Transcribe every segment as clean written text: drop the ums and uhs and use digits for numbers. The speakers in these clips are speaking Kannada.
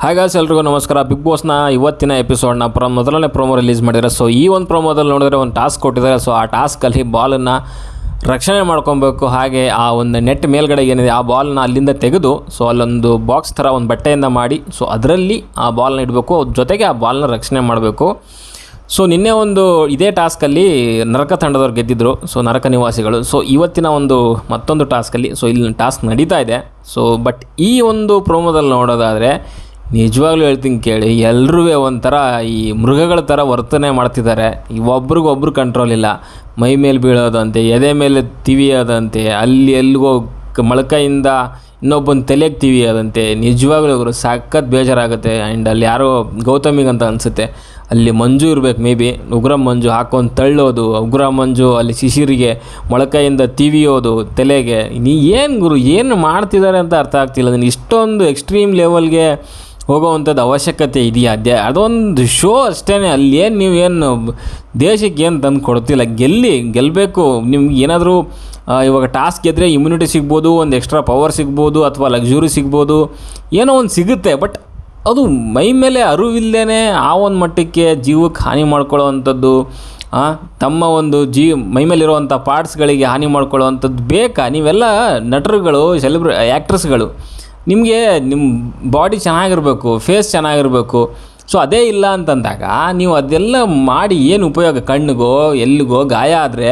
ಹಾಯ್ ಗಾಯ್ಸ್, ಎಲ್ರಿಗೂ ನಮಸ್ಕಾರ. ಬಿಗ್ ಬಾಸ್ನ ಇವತ್ತಿನ ಎಪಿಸೋಡ್ನ ಮೊದಲನೇ ಪ್ರೋಮೋ ರಿಲೀಸ್ ಮಾಡಿದ್ದಾರೆ. ಸೊ ಈ ಒಂದು ಪ್ರೋಮೋದಲ್ಲಿ ನೋಡಿದ್ರೆ ಒಂದು ಟಾಸ್ಕ್ ಕೊಟ್ಟಿದ್ದಾರೆ. ಸೊ ಆ ಟಾಸ್ಕಲ್ಲಿ ಬಾಲನ್ನು ರಕ್ಷಣೆ ಮಾಡ್ಕೊಬೇಕು. ಹಾಗೆ ಆ ಒಂದು ನೆಟ್ ಮೇಲ್ಗಡೆ ಏನಿದೆ ಆ ಬಾಲ್ನ ಅಲ್ಲಿಂದ ತೆಗೆದು ಸೊ ಅಲ್ಲೊಂದು ಬಾಕ್ಸ್ ಥರ ಒಂದು ಬಟ್ಟೆಯಿಂದ ಮಾಡಿ ಸೊ ಅದರಲ್ಲಿ ಆ ಬಾಲ್ನ ಇಡಬೇಕು, ಜೊತೆಗೆ ಆ ಬಾಲ್ನ ರಕ್ಷಣೆ ಮಾಡಬೇಕು. ಸೊ ನಿನ್ನೆ ಒಂದು ಇದೇ ಟಾಸ್ಕಲ್ಲಿ ನರಕ ತಂಡದವ್ರು ಗೆದ್ದಿದ್ರು, ಸೊ ನರಕ ನಿವಾಸಿಗಳು. ಸೊ ಇವತ್ತಿನ ಒಂದು ಮತ್ತೊಂದು ಟಾಸ್ಕಲ್ಲಿ ಸೊ ಇಲ್ಲಿ ಟಾಸ್ಕ್ ನಡೀತಾ ಇದೆ. ಸೊ ಬಟ್ ಈ ಒಂದು ಪ್ರೋಮೋದಲ್ಲಿ ನೋಡೋದಾದರೆ ನಿಜವಾಗ್ಲೂ ಹೇಳ್ತೀನಿ ಕೇಳಿ, ಎಲ್ಲರೂ ಒಂಥರ ಈ ಮೃಗಗಳ ಥರ ವರ್ತನೆ ಮಾಡ್ತಿದ್ದಾರೆ. ಒಬ್ರಿಗೊಬ್ರು ಕಂಟ್ರೋಲ್ ಇಲ್ಲ. ಮೈ ಮೇಲೆ ಬೀಳೋದಂತೆ, ಎದೆ ಮೇಲೆ ತಿವಿಯೋದಂತೆ, ಅಲ್ಲಿ ಎಲ್ಲಿಗೋ ಮೊಳಕೈಯಿಂದ ಇನ್ನೊಬ್ಬನ ತಲೆಗೆ ತಿವಿಯೋದಂತೆ. ನಿಜವಾಗ್ಲೂ ಅವರು ಸಖತ್ ಬೇಜಾರಾಗುತ್ತೆ. ಆ್ಯಂಡ್ ಅಲ್ಲಿ ಯಾರೋ ಗೌತಮಿಗಂತ ಅನಿಸುತ್ತೆ, ಅಲ್ಲಿ ಮಂಜು ಇರಬೇಕು, ಮೇ ಬಿ ಉಗ್ರ ಮಂಜು ಹಾಕೊಂಡು ತಳ್ಳೋದು, ಉಗ್ರ ಮಂಜು ಅಲ್ಲಿ ಶಿಶಿರಿಗೆ ಮೊಳಕೈಯಿಂದ ತಿವಿಯೋದು ತಲೆಗೆ. ಏನು ಗುರು ಏನು ಮಾಡ್ತಿದ್ದಾರೆ ಅಂತ ಅರ್ಥ ಆಗ್ತಿಲ್ಲ. ಅದನ್ನು ಇಷ್ಟೊಂದು ಎಕ್ಸ್ಟ್ರೀಮ್ ಲೆವೆಲ್ಗೆ ಹೋಗೋವಂಥದ್ದು ಅವಶ್ಯಕತೆ ಇದೆಯಾ? ಅದೊಂದು ಶೋ ಅಷ್ಟೇ. ಅಲ್ಲಿ ಏನು ನೀವೇನು ದೇಶಕ್ಕೆ ಏನು ತಂದು ಕೊಡ್ತಿಲ್ಲ. ಗೆಲ್ಲಬೇಕು. ನಿಮ್ಗೆ ಏನಾದರೂ ಇವಾಗ ಟಾಸ್ಕ್ ಗೆದ್ದರೆ ಇಮ್ಯುನಿಟಿ ಸಿಗ್ಬೋದು, ಒಂದು ಎಕ್ಸ್ಟ್ರಾ ಪವರ್ ಸಿಗ್ಬೋದು, ಅಥವಾ ಲಕ್ಸುರಿ ಸಿಗ್ಬೋದು, ಏನೋ ಒಂದು ಸಿಗುತ್ತೆ. ಬಟ್ ಅದು ಮೈ ಮೇಲೆ ಅರಿವಿಲ್ಲದೇ ಆ ಒಂದು ಮಟ್ಟಕ್ಕೆ ಜೀವಕ್ಕೆ ಹಾನಿ ಮಾಡ್ಕೊಳ್ಳೋವಂಥದ್ದು, ತಮ್ಮ ಒಂದು ಮೈ ಮೇಲಿರುವಂಥ ಪಾರ್ಟ್ಸ್ಗಳಿಗೆ ಹಾನಿ ಮಾಡ್ಕೊಳ್ಳೋವಂಥದ್ದು ಬೇಕಾ? ನೀವೆಲ್ಲ ನಟರುಗಳು, ಆ್ಯಕ್ಟ್ರಸ್ಗಳು, ನಿಮಗೆ ನಿಮ್ಮ ಬಾಡಿ ಚೆನ್ನಾಗಿರಬೇಕು, ಫೇಸ್ ಚೆನ್ನಾಗಿರಬೇಕು. ಸೊ ಅದೇ ಇಲ್ಲ ಅಂತಂದಾಗ ನೀವು ಅದೆಲ್ಲ ಮಾಡಿ ಏನು ಉಪಯೋಗ? ಕಣ್ಣಿಗೋ ಎಲ್ಲಿಗೋ ಗಾಯ ಆದರೆ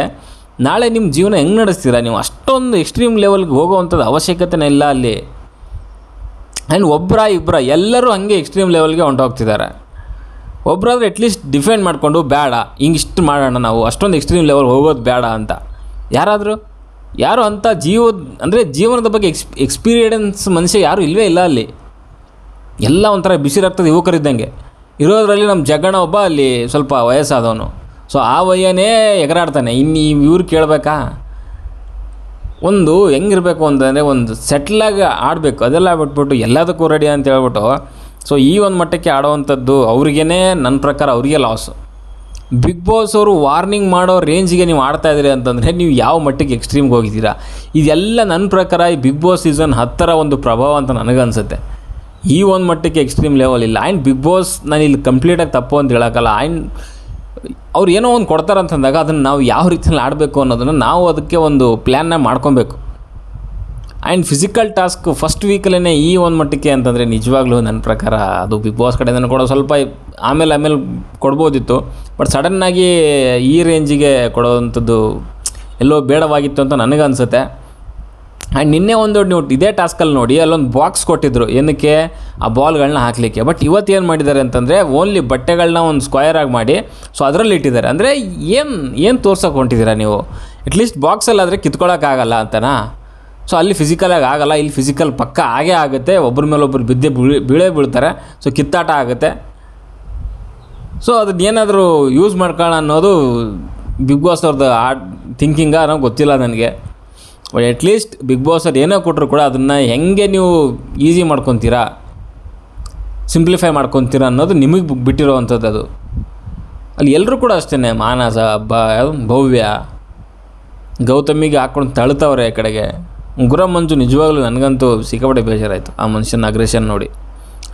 ನಾಳೆ ನಿಮ್ಮ ಜೀವನ ಹೆಂಗೆ ನಡೆಸ್ತೀರಾ? ನೀವು ಅಷ್ಟೊಂದು ಎಕ್ಸ್ಟ್ರೀಮ್ ಲೆವೆಲ್ಗೆ ಹೋಗೋವಂಥದ್ದು ಅವಶ್ಯಕತೆನೇ ಇಲ್ಲ ಅಲ್ಲಿ. ಆ್ಯಂಡ್ ಇಬ್ಬರ ಎಲ್ಲರೂ ಹಾಗೆ ಎಕ್ಸ್ಟ್ರೀಮ್ ಲೆವೆಲ್ಗೆ ಹೊಂಟೋಗ್ತಿದ್ದಾರೆ. ಒಬ್ಬರಾದ್ರೆ ಅಟ್ಲೀಸ್ಟ್ ಡಿಫೆಂಡ್ ಮಾಡಿಕೊಂಡು ಬೇಡ ಹಿಂಗಿಷ್ಟು ಮಾಡೋಣ, ನಾವು ಅಷ್ಟೊಂದು ಎಕ್ಸ್ಟ್ರೀಮ್ ಲೆವೆಲ್ ಹೋಗೋದು ಬೇಡ ಅಂತ ಯಾರು ಅಂಥ ಜೀವನದ ಬಗ್ಗೆ ಎಕ್ಸ್ಪೀರಿಯನ್ಸ್ ಮನುಷ್ಯ ಯಾರೂ ಇಲ್ಲವೇ ಇಲ್ಲ ಅಲ್ಲಿ. ಎಲ್ಲ ಒಂಥರ ಬಿಸಿ ರಕ್ತದ ಯುವಕರಿದ್ದಂಗೆ ಇರೋದ್ರಲ್ಲಿ ನಮ್ಮ ಜಗಣ ಒಬ್ಬ ಅಲ್ಲಿ ಸ್ವಲ್ಪ ವಯಸ್ಸಾದವನು. ಸೊ ಆ ವಯ್ಯನೇ ಎಗರಾಡ್ತಾನೆ. ಇನ್ನು ಇವ್ರು ಕೇಳಬೇಕಾ? ಒಂದು ಹೆಂಗಿರಬೇಕು ಅಂತಂದರೆ ಒಂದು ಸೆಟ್ಲಾಗಿ ಆಡಬೇಕು. ಅದೆಲ್ಲ ಬಿಟ್ಬಿಟ್ಟು ಎಲ್ಲದಕ್ಕೂ ರೆಡಿ ಅಂತ ಹೇಳ್ಬಿಟ್ಟು ಸೊ ಈ ಒಂದು ಮಟ್ಟಕ್ಕೆ ಆಡೋವಂಥದ್ದು ಅವ್ರಿಗೇ, ನನ್ನ ಪ್ರಕಾರ ಅವ್ರಿಗೆ ಲಾಸು. ಬಿಗ್ ಬಾಸ್ ಅವರು ವಾರ್ನಿಂಗ್ ಮಾಡೋ ರೇಂಜಿಗೆ ನೀವು ಆಡ್ತಾಯಿದ್ದೀರಿ ಅಂತಂದರೆ ನೀವು ಯಾವ ಮಟ್ಟಿಗೆ ಎಕ್ಸ್ಟ್ರೀಮ್ಗೆ ಹೋಗಿದ್ದೀರಾ? ಇದೆಲ್ಲ ನನ್ನ ಪ್ರಕಾರ ಈ ಬಿಗ್ ಬಾಸ್ ಸೀಸನ್ 10 ಒಂದು ಪ್ರಭಾವ ಅಂತ ನನಗನ್ಸುತ್ತೆ. ಈ ಒಂದು ಮಟ್ಟಕ್ಕೆ ಎಕ್ಸ್ಟ್ರೀಮ್ ಲೆವೆಲ್ ಇಲ್ಲ. ಆ್ಯಂಡ್ ಬಿಗ್ ಬಾಸ್ ನಾನು ಇಲ್ಲಿ ಕಂಪ್ಲೀಟಾಗಿ ತಪ್ಪು ಅಂತ ಹೇಳೋಕ್ಕಲ್ಲ. ಆ್ಯಂಡ್ ಅವ್ರು ಏನೋ ಒಂದು ಕೊಡ್ತಾರಂತಂದಾಗ ಅದನ್ನು ನಾವು ಯಾವ ರೀತಿಯಲ್ಲಿ ಆಡಬೇಕು ಅನ್ನೋದನ್ನು ನಾವು ಅದಕ್ಕೆ ಒಂದು ಪ್ಲ್ಯಾನ್ನ ಮಾಡ್ಕೊಬೇಕು. ಆ್ಯಂಡ್ ಫಿಸಿಕಲ್ ಟಾಸ್ಕ್ ಫಸ್ಟ್ ವೀಕಲ್ಲೇ ಈ ಒಂದು ಮಟ್ಟಕ್ಕೆ ಅಂತಂದರೆ ನಿಜವಾಗ್ಲೂ ನನ್ನ ಪ್ರಕಾರ ಅದು ಬಿಗ್ ಬಾಸ್ ಕಡೆಯಿಂದ ಕೂಡ ಸ್ವಲ್ಪ ಆಮೇಲೆ ಕೊಡ್ಬೋದಿತ್ತು. ಬಟ್ ಸಡನ್ನಾಗಿ ಈ ರೇಂಜಿಗೆ ಕೊಡೋವಂಥದ್ದು ಎಲ್ಲೋ ಬೇಡವಾಗಿತ್ತು ಅಂತ ನನಗನ್ಸುತ್ತೆ. ಆ್ಯಂಡ್ ನಿನ್ನೆ ನೀವು ಇದೇ ಟಾಸ್ಕಲ್ಲಿ ನೋಡಿ, ಅಲ್ಲೊಂದು ಬಾಕ್ಸ್ ಕೊಟ್ಟಿದ್ದರು ಏನಕ್ಕೆ? ಆ ಬಾಲ್ಗಳನ್ನ ಹಾಕಲಿಕ್ಕೆ. ಬಟ್ ಇವತ್ತೇನು ಮಾಡಿದ್ದಾರೆ ಅಂತಂದರೆ ಓನ್ಲಿ ಬಟ್ಟೆಗಳನ್ನ ಒಂದು ಸ್ಕ್ವಯರಾಗಿ ಮಾಡಿ ಸೊ ಅದರಲ್ಲಿ ಇಟ್ಟಿದ್ದಾರೆ. ಅಂದರೆ ಏನು ತೋರ್ಸೋಕೆ ಹೊಂಟಿದ್ದೀರಾ ನೀವು? ಅಟ್ಲೀಸ್ಟ್ ಬಾಕ್ಸಲ್ಲಾದರೆ ಕಿತ್ಕೊಳ್ಳೋಕ್ಕಾಗಲ್ಲ ಅಂತನಾ? ಸೊ ಅಲ್ಲಿ ಫಿಸಿಕಲಾಗಿ ಆಗಲ್ಲ, ಇಲ್ಲಿ ಫಿಸಿಕಲ್ ಪಕ್ಕ ಆಗೇ ಆಗುತ್ತೆ. ಒಬ್ಬರ ಮೇಲೆ ಒಬ್ಬರು ಬೀಳ್ತಾರೆ. ಸೊ ಕಿತ್ತಾಟ ಆಗುತ್ತೆ. ಸೊ ಅದನ್ನ ಏನಾದರೂ ಯೂಸ್ ಮಾಡ್ಕೊಳ್ಳೋಣ ಅನ್ನೋದು ಬಿಗ್ ಬಾಸ್ ಅವ್ರದ್ದು ಥಿಂಕಿಂಗ ಅನ್ನೋ ಗೊತ್ತಿಲ್ಲ ನನಗೆ. ಬಟ್ ಅಟ್ಲೀಸ್ಟ್ ಬಿಗ್ ಬಾಸ್ ಅವ್ರು ಏನೋ ಕೊಟ್ಟರು ಕೂಡ ಅದನ್ನು ಹೆಂಗೆ ನೀವು ಈಸಿ ಮಾಡ್ಕೊತೀರಾ, ಸಿಂಪ್ಲಿಫೈ ಮಾಡ್ಕೊತೀರಾ ಅನ್ನೋದು ನಿಮಗೆ ಬಿಟ್ಟಿರೋವಂಥದ್ದು. ಅದು ಅಲ್ಲಿ ಎಲ್ಲರೂ ಕೂಡ ಅಷ್ಟೇ, ಮಾನಸ, ಭವ್ಯ, ಗೌತಮಿಗೆ ಹಾಕ್ಕೊಂಡು ತಳ್ತವ್ರೆ ಆ ಕಡೆಗೆ. ಉಗ್ರ ಮಂಜು ನಿಜವಾಗ್ಲೂ ನನಗಂತೂ ಸಿಕ್ಕಾಪಟ್ಟೆ ಬೇಜಾರಾಯಿತು ಆ ಮನುಷ್ಯನ ಅಗ್ರೆಷನ್ ನೋಡಿ.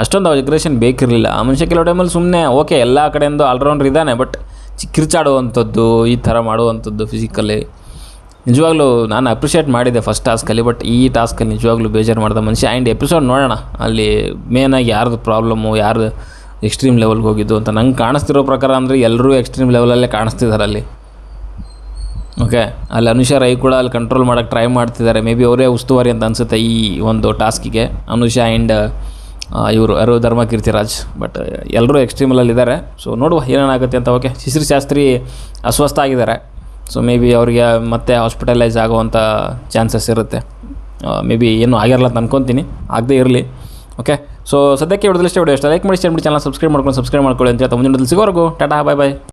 ಅಷ್ಟೊಂದು ಅಗ್ರೆಷನ್ ಬೇಕಿರಲಿಲ್ಲ ಆ ಮನುಷ್ಯ. ಕೆಲವು ಟೈಮಲ್ಲಿ ಸುಮ್ಮನೆ ಓಕೆ ಎಲ್ಲ ಕಡೆಯಿಂದ ಆಲ್ರೌಂಡರ್ ಇದ್ದಾನೆ, ಬಟ್ ಕಿರ್ಚಾಡುವಂಥದ್ದು, ಈ ಥರ ಮಾಡುವಂಥದ್ದು ಫಿಸಿಕಲಿ ನಿಜವಾಗ್ಲೂ ನಾನು ಅಪ್ರಿಷಿಯೇಟ್ ಮಾಡಿದ್ದೆ ಫಸ್ಟ್ ಟಾಸ್ಕಲ್ಲಿ. ಬಟ್ ಈ ಟಾಸ್ಕಲ್ಲಿ ನಿಜವಾಗ್ಲೂ ಬೇಜಾರು ಮಾಡಿದ ಮನುಷ್ಯ. ಆ್ಯಂಡ್ ಎಪಿಸೋಡ್ ನೋಡೋಣ ಅಲ್ಲಿ ಮೇನಾಗಿ ಯಾರ್ದು ಪ್ರಾಬ್ಲಮ್ಮು, ಯಾರು ಎಕ್ಸ್ಟ್ರೀಮ್ ಲೆವೆಲ್ಗೆ ಹೋಗಿದ್ದು ಅಂತ ನಂಗೆ ಕಾಣಿಸ್ತಿರೋ ಪ್ರಕಾರ ಅಂದರೆ ಎಲ್ಲರೂ ಎಕ್ಸ್ಟ್ರೀಮ್ ಲೆವೆಲಲ್ಲೇ ಕಾಣಿಸ್ತಿದ್ದಾರೆ ಅಲ್ಲಿ. ಓಕೆ, ಅಲ್ಲಿ ಅನುಷಾ ರೈ ಕೂಡ ಅಲ್ಲಿ ಕಂಟ್ರೋಲ್ ಮಾಡೋಕ್ಕೆ ಟ್ರೈ ಮಾಡ್ತಿದ್ದಾರೆ. ಮೇ ಬಿ ಅವರೇ ಉಸ್ತುವಾರಿ ಅಂತ ಅನಿಸುತ್ತೆ ಈ ಒಂದು ಟಾಸ್ಕಿಗೆ, ಅನುಷಾ ಆ್ಯಂಡ್ ಇವರು ಧರ್ಮಕೀರ್ತಿರಾಜ್. ಬಟ್ ಎಲ್ಲರೂ ಎಕ್ಸ್ಟ್ರೀಮಲ್ಲಿದ್ದಾರೆ. ಸೊ ನೋಡುವ ಏನೇನಾಗುತ್ತೆ ಅಂತ. ಓಕೆ, ಶಿಶಿರ್ ಶಾಸ್ತ್ರಿ ಅಸ್ವಸ್ಥ ಆಗಿದ್ದಾರೆ. ಸೊ ಮೇ ಬಿ ಅವರಿಗೆ ಮತ್ತೆ ಹಾಸ್ಪಿಟಲೈಸ್ ಆಗುವಂಥ ಚಾನ್ಸಸ್ ಇರುತ್ತೆ. ಮೇ ಬಿ ಏನೂ ಆಗಿರಲ್ಲ ಅಂತ ಅನ್ಕೊತೀನಿ, ಆಗದೇ ಇರಲಿ. ಓಕೆ, ಸೊ ಸದ್ಯಕ್ಕೆ ವಿಡಿಯೋದಲ್ಲಿ ಇಷ್ಟ ಲೈಕ್ ಮಾಡಿ, ಶೇರ್ ಮಾಡಿ, ಚಾನಲ್ ಸಬ್ಸ್ಕ್ರೈಬ್ ಮಾಡ್ಕೊಳ್ಳಿ ಅಂತ ಮುಂದಿನ ಸಿಗೋವರೆಗೂ ಟಾಟಾ, ಬಾಯ್ ಬಾಯ್.